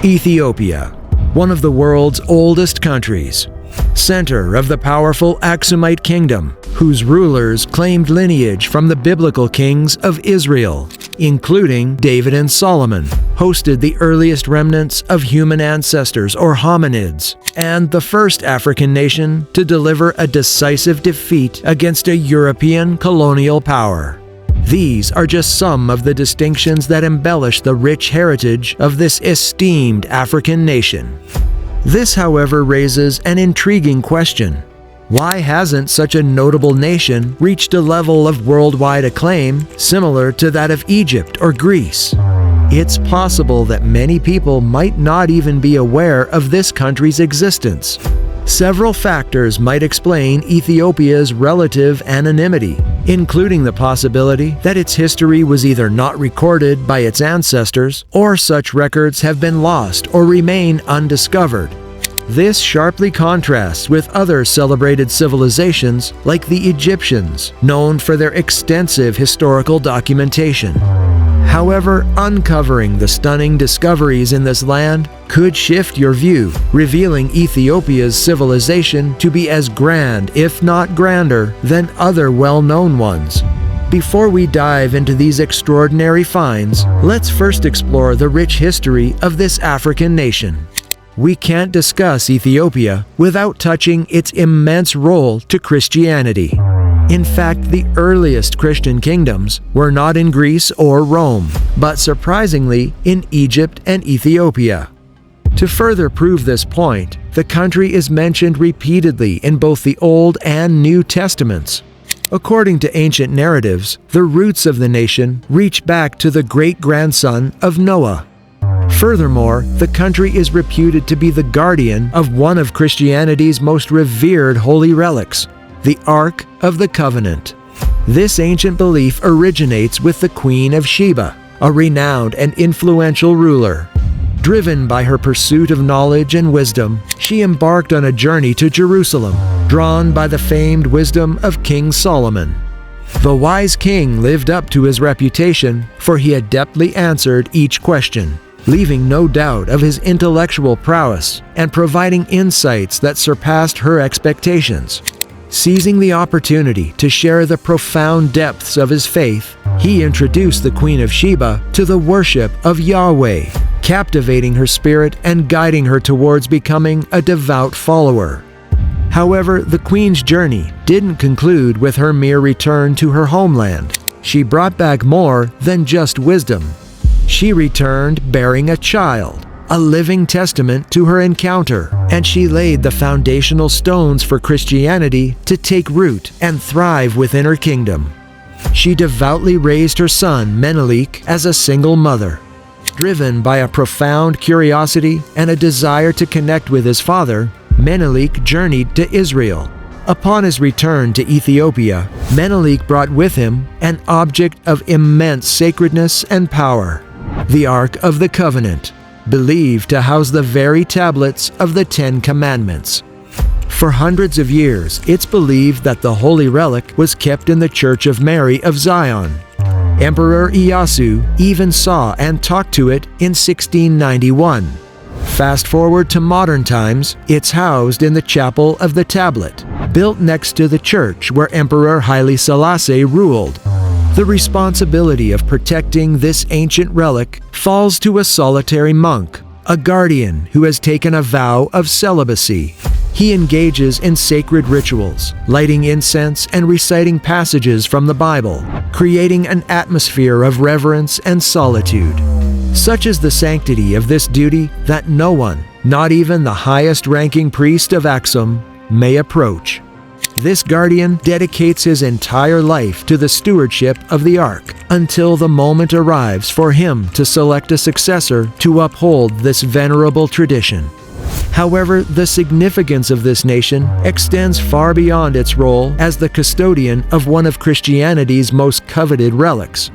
Ethiopia, one of the world's oldest countries, center of the powerful Aksumite kingdom, whose rulers claimed lineage from the biblical kings of Israel, including David and Solomon, hosted the earliest remnants of human ancestors or hominids, and the first African nation to deliver a decisive defeat against a European colonial power. These are just some of the distinctions that embellish the rich heritage of this esteemed African nation. This, however, raises an intriguing question. Why hasn't such a notable nation reached a level of worldwide acclaim similar to that of Egypt or Greece? It's possible that many people might not even be aware of this country's existence. Several factors might explain Ethiopia's relative anonymity, including the possibility that its history was either not recorded by its ancestors, or such records have been lost or remain undiscovered. This sharply contrasts with other celebrated civilizations like the Egyptians, known for their extensive historical documentation. However, uncovering the stunning discoveries in this land could shift your view, revealing Ethiopia's civilization to be as grand, if not grander, than other well-known ones. Before we dive into these extraordinary finds, let's first explore the rich history of this African nation. We can't discuss Ethiopia without touching its immense role to Christianity. In fact, the earliest Christian kingdoms were not in Greece or Rome, but surprisingly in Egypt and Ethiopia. To further prove this point, the country is mentioned repeatedly in both the Old and New Testaments. According to ancient narratives, the roots of the nation reach back to the great-grandson of Noah. Furthermore, the country is reputed to be the guardian of one of Christianity's most revered holy relics, the Ark of the Covenant. This ancient belief originates with the Queen of Sheba, a renowned and influential ruler. Driven by her pursuit of knowledge and wisdom, she embarked on a journey to Jerusalem, drawn by the famed wisdom of King Solomon. The wise king lived up to his reputation, for he adeptly answered each question, leaving no doubt of his intellectual prowess and providing insights that surpassed her expectations. Seizing the opportunity to share the profound depths of his faith, he introduced the Queen of Sheba to the worship of Yahweh, captivating her spirit and guiding her towards becoming a devout follower. However, the queen's journey didn't conclude with her mere return to her homeland. She brought back more than just wisdom. She returned bearing a child, a living testament to her encounter, and she laid the foundational stones for Christianity to take root and thrive within her kingdom. She devoutly raised her son Menelik as a single mother. Driven by a profound curiosity and a desire to connect with his father, Menelik journeyed to Israel. Upon his return to Ethiopia, Menelik brought with him an object of immense sacredness and power, the Ark of the Covenant, believed to house the very tablets of the Ten Commandments. For hundreds of years, it's believed that the holy relic was kept in the Church of Mary of Zion. Emperor Ieyasu even saw and talked to it in 1691. Fast forward to modern times, it's housed in the Chapel of the Tablet, built next to the church where Emperor Haile Selassie ruled. The responsibility of protecting this ancient relic falls to a solitary monk, a guardian who has taken a vow of celibacy. He engages in sacred rituals, lighting incense and reciting passages from the Bible, creating an atmosphere of reverence and solitude. Such is the sanctity of this duty that no one, not even the highest-ranking priest of Aksum, may approach. This guardian dedicates his entire life to the stewardship of the Ark until the moment arrives for him to select a successor to uphold this venerable tradition. However, the significance of this nation extends far beyond its role as the custodian of one of Christianity's most coveted relics.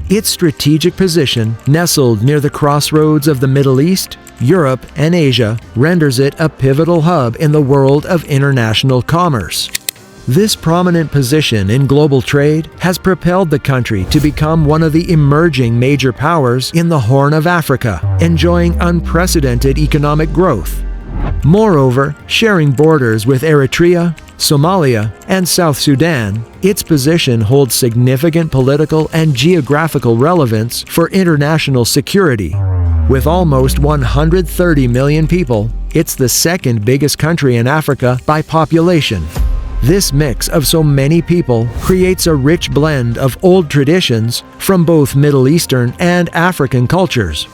Its strategic position, nestled near the crossroads of the Middle East, Europe, and Asia, renders it a pivotal hub in the world of international commerce. This prominent position in global trade has propelled the country to become one of the emerging major powers in the Horn of Africa, enjoying unprecedented economic growth. Moreover, sharing borders with Eritrea, Somalia, and South Sudan, its position holds significant political and geographical relevance for international security. With almost 130 million people, it's the second biggest country in Africa by population. This mix of so many people creates a rich blend of old traditions from both Middle Eastern and African cultures.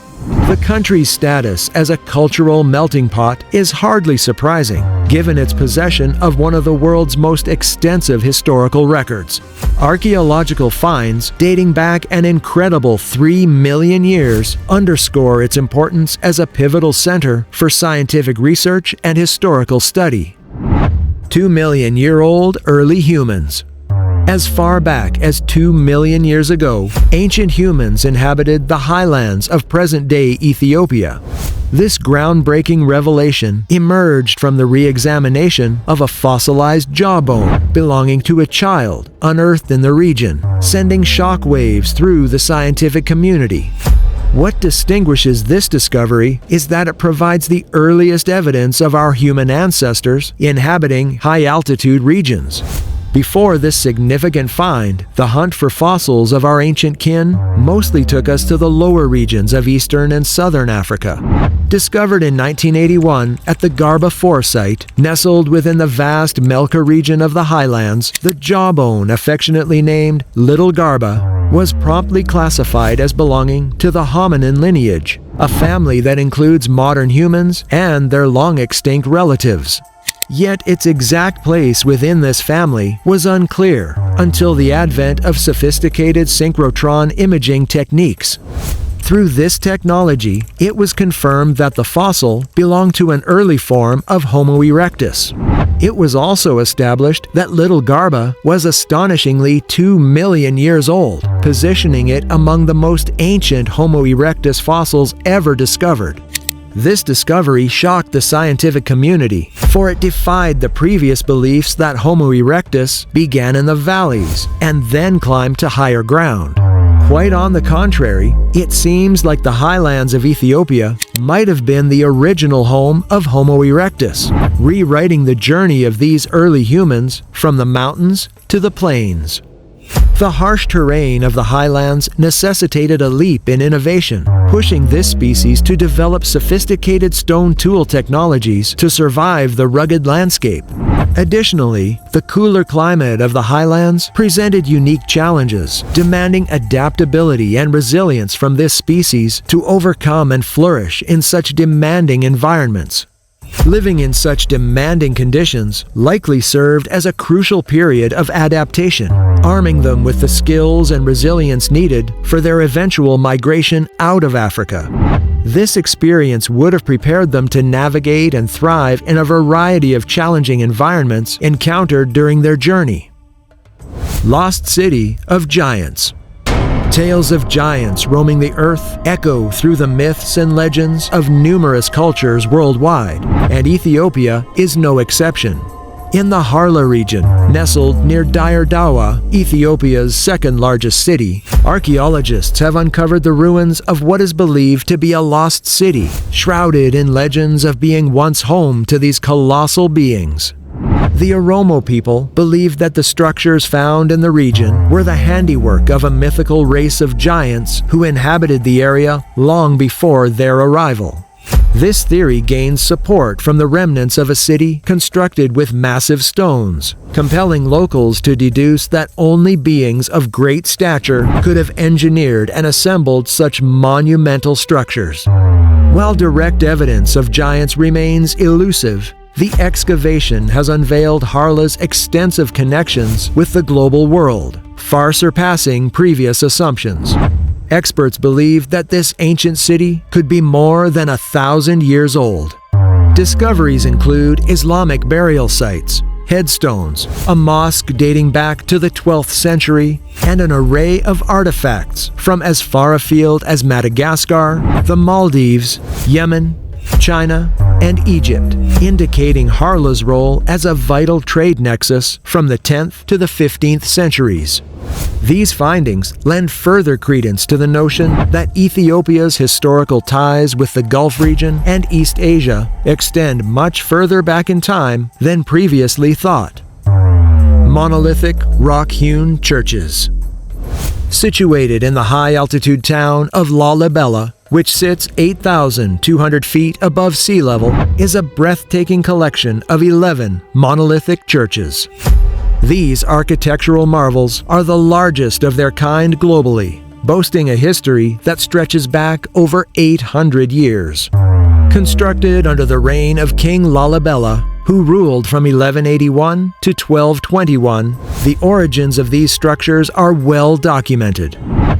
The country's status as a cultural melting pot is hardly surprising, given its possession of one of the world's most extensive historical records. Archaeological finds dating back an incredible 3 million years underscore its importance as a pivotal center for scientific research and historical study. 2-million-year-old early humans. As far back as 2 million years ago, ancient humans inhabited the highlands of present-day Ethiopia. This groundbreaking revelation emerged from the re-examination of a fossilized jawbone belonging to a child unearthed in the region, sending shock waves through the scientific community. What distinguishes this discovery is that it provides the earliest evidence of our human ancestors inhabiting high-altitude regions. Before this significant find, the hunt for fossils of our ancient kin mostly took us to the lower regions of eastern and southern Africa. Discovered in 1981 at the Garba 4 site, nestled within the vast Melka region of the highlands, the jawbone, affectionately named Little Garba, was promptly classified as belonging to the hominin lineage, a family that includes modern humans and their long-extinct relatives. Yet its exact place within this family was unclear until the advent of sophisticated synchrotron imaging techniques. Through this technology, it was confirmed that the fossil belonged to an early form of Homo erectus. It was also established that Little Garba was astonishingly 2 million years old, positioning it among the most ancient Homo erectus fossils ever discovered. This discovery shocked the scientific community, for it defied the previous beliefs that Homo erectus began in the valleys and then climbed to higher ground. Quite on the contrary, it seems like the highlands of Ethiopia might have been the original home of Homo erectus, rewriting the journey of these early humans from the mountains to the plains. The harsh terrain of the highlands necessitated a leap in innovation, pushing this species to develop sophisticated stone tool technologies to survive the rugged landscape. Additionally, the cooler climate of the highlands presented unique challenges, demanding adaptability and resilience from this species to overcome and flourish in such demanding environments. Living in such demanding conditions likely served as a crucial period of adaptation, arming them with the skills and resilience needed for their eventual migration out of Africa. This experience would have prepared them to navigate and thrive in a variety of challenging environments encountered during their journey. Lost City of Giants. Tales of giants roaming the earth echo through the myths and legends of numerous cultures worldwide, and Ethiopia is no exception. In the Harla region, nestled near Dire Dawa, Ethiopia's second-largest city, archaeologists have uncovered the ruins of what is believed to be a lost city, shrouded in legends of being once home to these colossal beings. The Oromo people believed that the structures found in the region were the handiwork of a mythical race of giants who inhabited the area long before their arrival. This theory gains support from the remnants of a city constructed with massive stones, compelling locals to deduce that only beings of great stature could have engineered and assembled such monumental structures. While direct evidence of giants remains elusive, the excavation has unveiled Harla's extensive connections with the global world, far surpassing previous assumptions. Experts believe that this ancient city could be more than 1,000 years old. Discoveries include Islamic burial sites, headstones, a mosque dating back to the 12th century, and an array of artifacts from as far afield as Madagascar, the Maldives, Yemen, China, and Egypt, indicating Harla's role as a vital trade nexus from the 10th to the 15th centuries. These findings lend further credence to the notion that Ethiopia's historical ties with the Gulf region and East Asia extend much further back in time than previously thought. Monolithic rock-hewn churches. Situated in the high-altitude town of Lalibela, which sits 8,200 feet above sea level, is a breathtaking collection of 11 monolithic churches. These architectural marvels are the largest of their kind globally, boasting a history that stretches back over 800 years. Constructed under the reign of King Lalibela, who ruled from 1181 to 1221, the origins of these structures are well documented.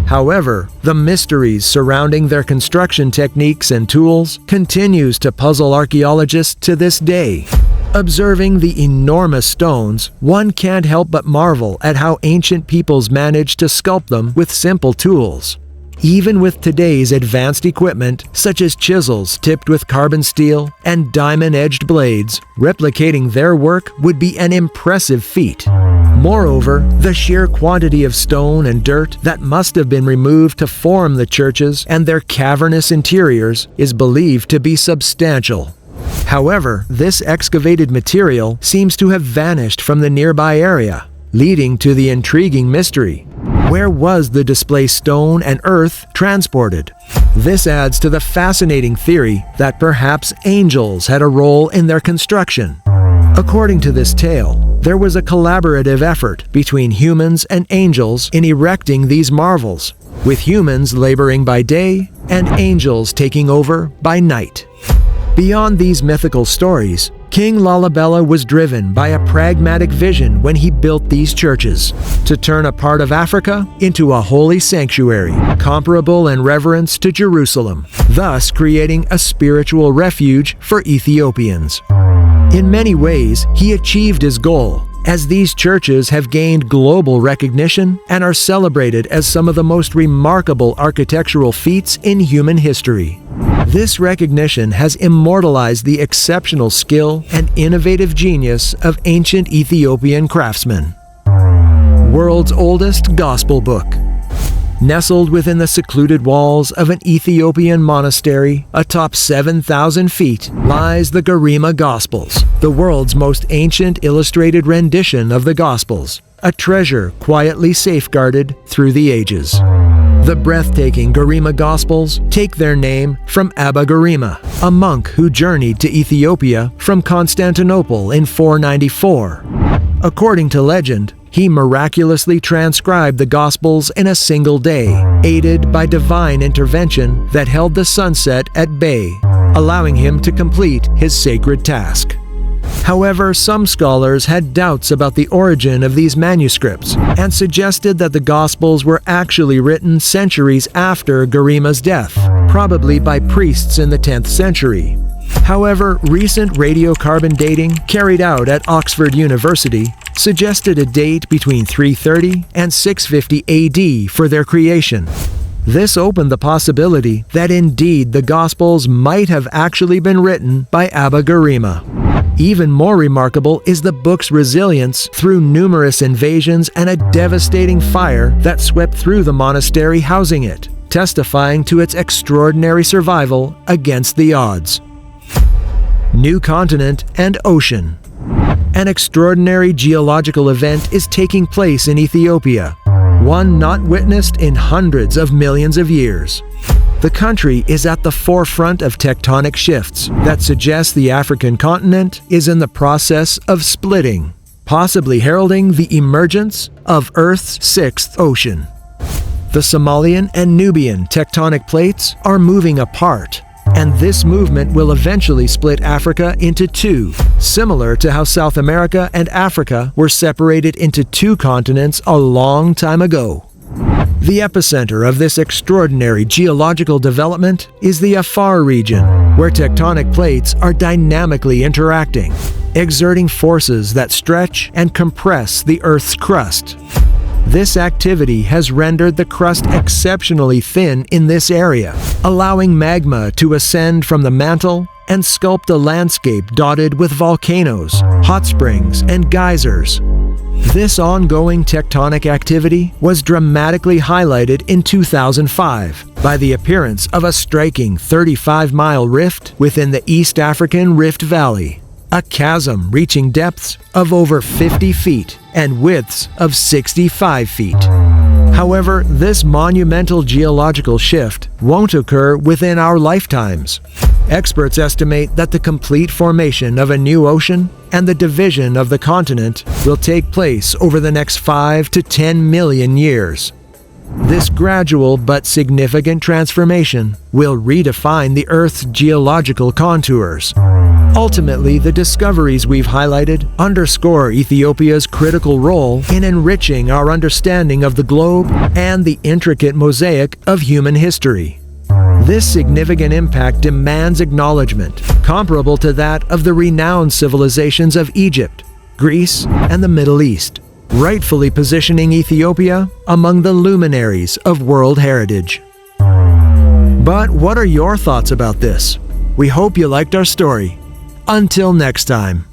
However, the mysteries surrounding their construction techniques and tools continues to puzzle archaeologists to this day. Observing the enormous stones, one can't help but marvel at how ancient peoples managed to sculpt them with simple tools. Even with today's advanced equipment, such as chisels tipped with carbon steel and diamond-edged blades, replicating their work would be an impressive feat. Moreover, the sheer quantity of stone and dirt that must have been removed to form the churches and their cavernous interiors is believed to be substantial. However, this excavated material seems to have vanished from the nearby area, leading to the intriguing mystery. Where was the displaced stone and earth transported? This adds to the fascinating theory that perhaps angels had a role in their construction. According to this tale, there was a collaborative effort between humans and angels in erecting these marvels, with humans laboring by day and angels taking over by night. Beyond these mythical stories, King Lalibela was driven by a pragmatic vision when he built these churches, to turn a part of Africa into a holy sanctuary, comparable in reverence to Jerusalem, thus creating a spiritual refuge for Ethiopians. In many ways, he achieved his goal, as these churches have gained global recognition and are celebrated as some of the most remarkable architectural feats in human history. This recognition has immortalized the exceptional skill and innovative genius of ancient Ethiopian craftsmen. World's oldest gospel book. Nestled within the secluded walls of an Ethiopian monastery atop 7,000 feet lies the Garima Gospels, the world's most ancient illustrated rendition of the Gospels, a treasure quietly safeguarded through the ages. The breathtaking Garima Gospels take their name from Abba Garima, a monk who journeyed to Ethiopia from Constantinople in 494. According to legend, he miraculously transcribed the Gospels in a single day, aided by divine intervention that held the sunset at bay, allowing him to complete his sacred task. However, some scholars had doubts about the origin of these manuscripts and suggested that the Gospels were actually written centuries after Garima's death, probably by priests in the 10th century. However, recent radiocarbon dating carried out at Oxford University suggested a date between 330 and 650 AD for their creation. This opened the possibility that indeed the Gospels might have actually been written by Abba Garima. Even more remarkable is the book's resilience through numerous invasions and a devastating fire that swept through the monastery housing it, testifying to its extraordinary survival against the odds. New continent and ocean. An extraordinary geological event is taking place in Ethiopia, one not witnessed in hundreds of millions of years. The country is at the forefront of tectonic shifts that suggest the African continent is in the process of splitting, possibly heralding the emergence of Earth's sixth ocean. The Somalian and Nubian tectonic plates are moving apart, and this movement will eventually split Africa into two, similar to how South America and Africa were separated into two continents a long time ago. The epicenter of this extraordinary geological development is the Afar region, where tectonic plates are dynamically interacting, exerting forces that stretch and compress the Earth's crust. This activity has rendered the crust exceptionally thin in this area, allowing magma to ascend from the mantle and sculpt a landscape dotted with volcanoes, hot springs, and geysers. This ongoing tectonic activity was dramatically highlighted in 2005 by the appearance of a striking 35-mile rift within the East African Rift Valley, a chasm reaching depths of over 50 feet and widths of 65 feet. However, this monumental geological shift won't occur within our lifetimes. Experts estimate that the complete formation of a new ocean and the division of the continent will take place over the next 5 to 10 million years. This gradual but significant transformation will redefine the Earth's geological contours. Ultimately, the discoveries we've highlighted underscore Ethiopia's critical role in enriching our understanding of the globe and the intricate mosaic of human history. This significant impact demands acknowledgement, comparable to that of the renowned civilizations of Egypt, Greece, and the Middle East, rightfully positioning Ethiopia among the luminaries of world heritage. But what are your thoughts about this? We hope you liked our story. Until next time.